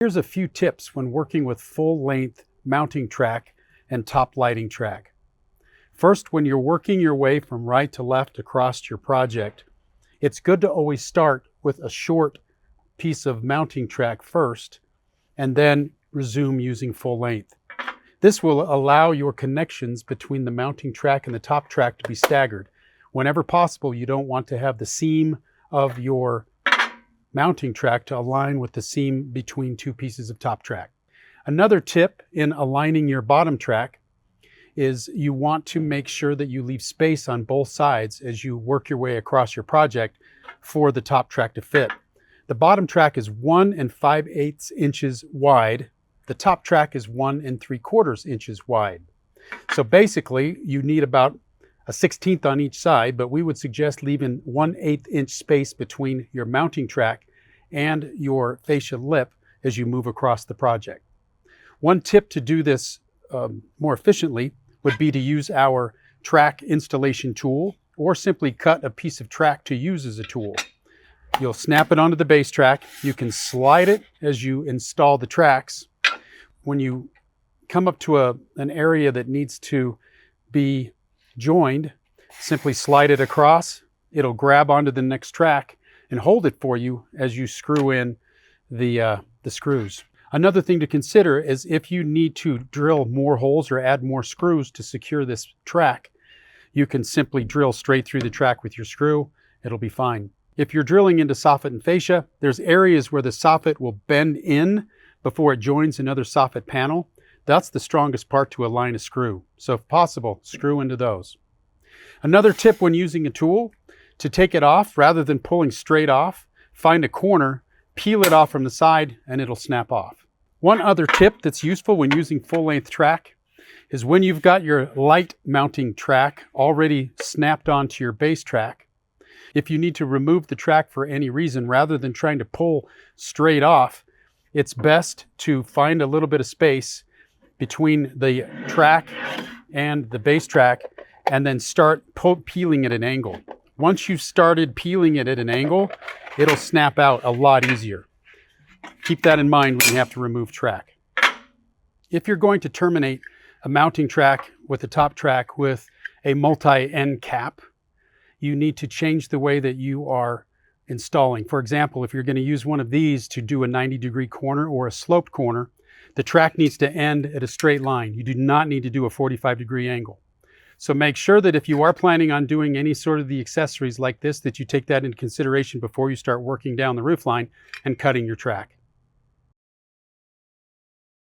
Here's a few tips when working with full-length mounting track and top lighting track. First, when you're working your way from right to left across your project, it's good to always start with a short piece of mounting track first and then resume using full length. This will allow your connections between the mounting track and the top track to be staggered. Whenever possible, you don't want to have the seam of your mounting track to align with the seam between two pieces of top track. Another tip in aligning your bottom track is you want to make sure that you leave space on both sides as you work your way across your project for the top track to fit. The bottom track is 1 5/8 inches wide. The top track is 1 3/4 inches wide. So basically you need about a 1/16 on each side, but we would suggest leaving 1/8 inch space between your mounting track and your fascia lip as you move across the project. One tip to do this more efficiently would be to use our track installation tool, or simply cut a piece of track to use as a tool. You'll snap it onto the base track. You can slide it as you install the tracks. When you come up to an area that needs to be joined, simply slide it across. It'll grab onto the next track and hold it for you as you screw in the screws. Another thing to consider is if you need to drill more holes or add more screws to secure this track, you can simply drill straight through the track with your screw. It'll be fine. If you're drilling into soffit and fascia, there's areas where the soffit will bend in before it joins another soffit panel. That's the strongest part to align a screw. So if possible, screw into those. Another tip when using a tool, to take it off rather than pulling straight off, find a corner, peel it off from the side, and it'll snap off. One other tip that's useful when using full-length track is when you've got your light mounting track already snapped onto your base track, if you need to remove the track for any reason, rather than trying to pull straight off, it's best to find a little bit of space between the track and the base track and then start peeling at an angle. Once you've started peeling it at an angle, it'll snap out a lot easier. Keep that in mind when you have to remove track. If you're going to terminate a mounting track with a top track with a multi-end cap, you need to change the way that you are installing. For example, if you're going to use one of these to do a 90-degree corner or a sloped corner, the track needs to end at a straight line. You do not need to do a 45-degree angle. So make sure that if you are planning on doing any sort of the accessories like this, that you take that into consideration before you start working down the roof line and cutting your track.